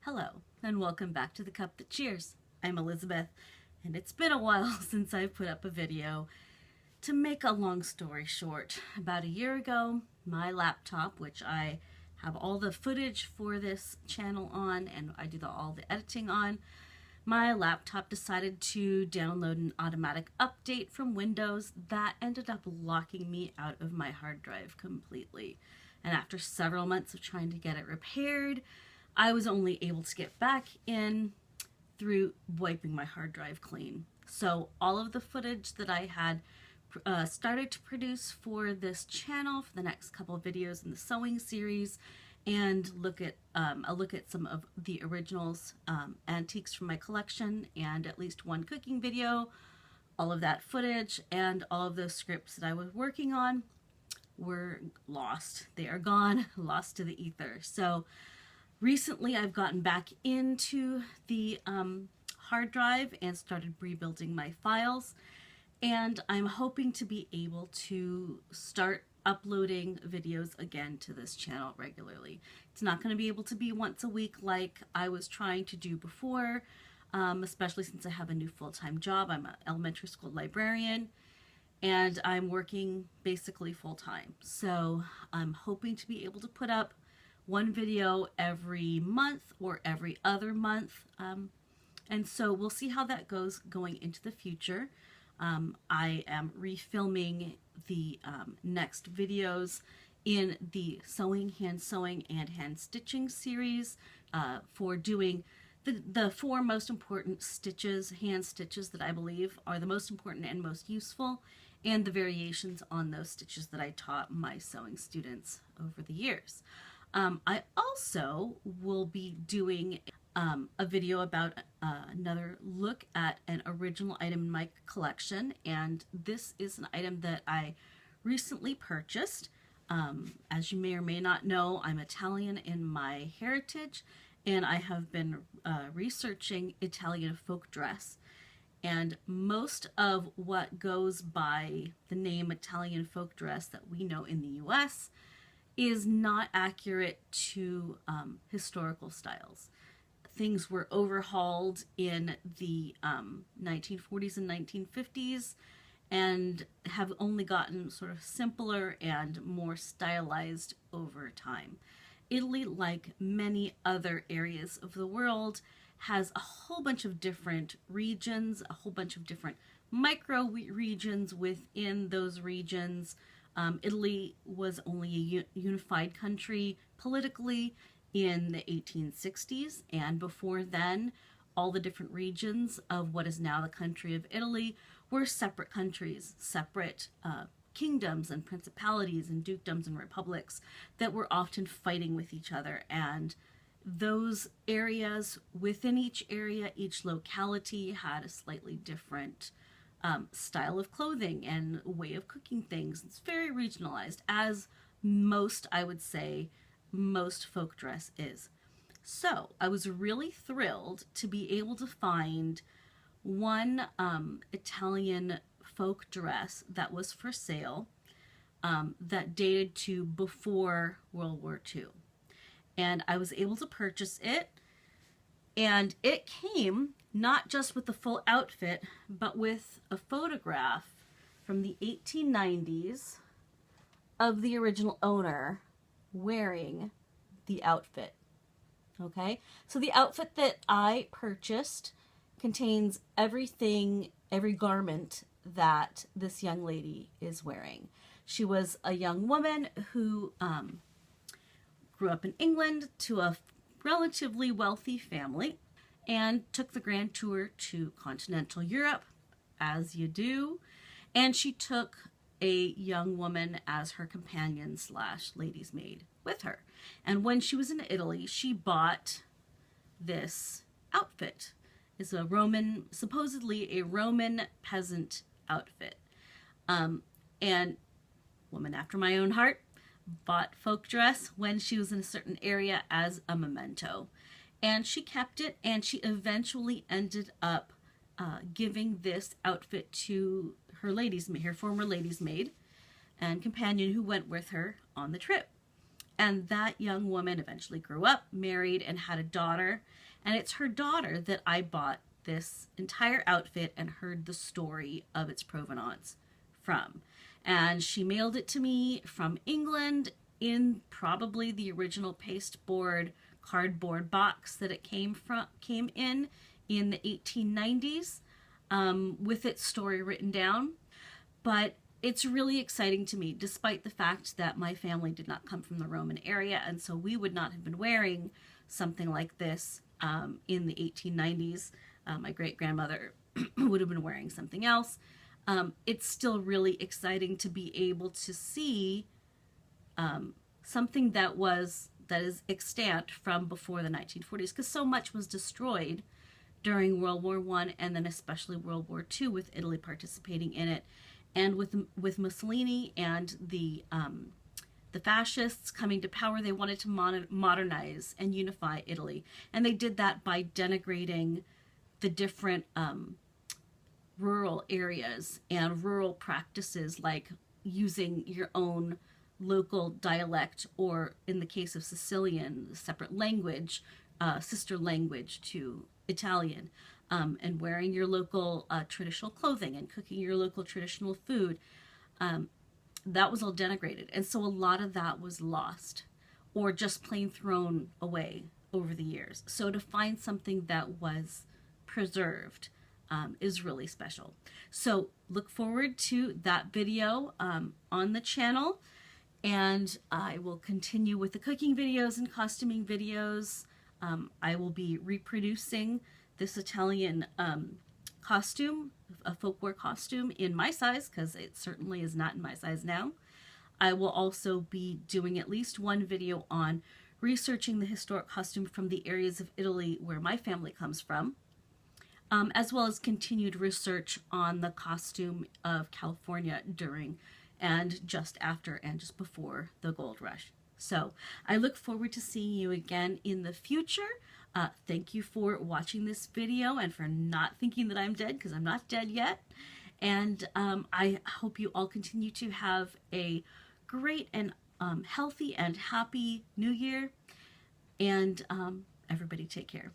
Hello, and welcome back to The Cup That Cheers. I'm Elizabeth, and it's been a while since I've put up a video. To make a long story short, about a year ago, my laptop, which I have all the footage for this channel on, and I do all the editing on, my laptop decided to download an automatic update from Windows that ended up locking me out of my hard drive completely. And after several months of trying to get it repaired, I was only able to get back in through wiping my hard drive clean. So all of the footage that I had started to produce for this channel for the next couple of videos in the sewing series, and a look at some of the originals, antiques from my collection, and at least one cooking video, all of that footage and all of those scripts that I was working on were lost. They are gone, lost to the ether. So recently, I've gotten back into the hard drive and started rebuilding my files, and I'm hoping to be able to start uploading videos again to this channel regularly. It's not going to be able to be once a week like I was trying to do before, especially since I have a new full-time job. I'm an elementary school librarian, and I'm working basically full-time. So I'm hoping to be able to put up one video every month or every other month, and so we'll see how that goes going into the future. I am refilming the next videos in the sewing, hand sewing, and hand stitching series for doing the four most important stitches, hand stitches that I believe are the most important and most useful, and the variations on those stitches that I taught my sewing students over the years. I also will be doing a video about another look at an original item in my collection, and this is an item that I recently purchased. As you may or may not know, I'm Italian in my heritage, and I have been researching Italian folk dress. And most of what goes by the name Italian folk dress that we know in the US is not accurate to historical styles. Things were overhauled in the 1940s and 1950s and have only gotten sort of simpler and more stylized over time. Italy, like many other areas of the world, has a whole bunch of different regions, a whole bunch of different micro regions within those regions. Italy was only a unified country politically in the 1860s, and before then, all the different regions of what is now the country of Italy were separate countries, separate kingdoms and principalities and dukedoms and republics that were often fighting with each other. And those areas, within each area, each locality had a slightly different style of clothing and way of cooking things. It's very regionalized, as most, I would say, most folk dress is. So I was really thrilled to be able to find one Italian folk dress that was for sale that dated to before World War II. And I was able to purchase it, and it came not just with the full outfit, but with a photograph from the 1890s of the original owner wearing the outfit. Okay, so the outfit that I purchased contains everything, every garment that this young lady is wearing. She was a young woman who grew up in England to a relatively wealthy family and took the grand tour to continental Europe, as you do, and she took a young woman as her companion / lady's maid with her. And when she was in Italy, she bought this outfit. It's a Roman, supposedly a Roman peasant outfit. And woman after my own heart, bought folk dress when she was in a certain area as a memento. And she kept it, and she eventually ended up giving this outfit to her lady's maid, her former lady's maid and companion who went with her on the trip. And that young woman eventually grew up, married, and had a daughter. And it's her daughter that I bought this entire outfit and heard the story of its provenance from. And she mailed it to me from England in probably the original pasteboard cardboard box that it came in the 1890s, with its story written down. But it's really exciting to me, despite the fact that my family did not come from the Roman area, and so we would not have been wearing something like this in the 1890s. My great-grandmother would have been wearing something else. It's still really exciting to be able to see something that is extant from before the 1940s, because so much was destroyed during World War I and then especially World War II, with Italy participating in it, and with Mussolini and the fascists coming to power. They wanted to modernize and unify Italy, and they did that by denigrating the different rural areas and rural practices, like using your own local dialect, or in the case of Sicilian, separate language, sister language to Italian, and wearing your local traditional clothing and cooking your local traditional food. That was all denigrated, and so a lot of that was lost or just plain thrown away over the years. So to find something that was preserved is really special. So look forward to that video on the channel, and I will continue with the cooking videos and costuming videos. I will be reproducing this Italian costume, a folklore costume, in my size, because it certainly is not in my size now. I will also be doing at least one video on researching the historic costume from the areas of Italy where my family comes from, as well as continued research on the costume of California during and just after and just before the gold rush. So I look forward to seeing you again in the future. Thank you for watching this video and for not thinking that I'm dead, because I'm not dead yet. And I hope you all continue to have a great and healthy and happy New Year. And everybody take care.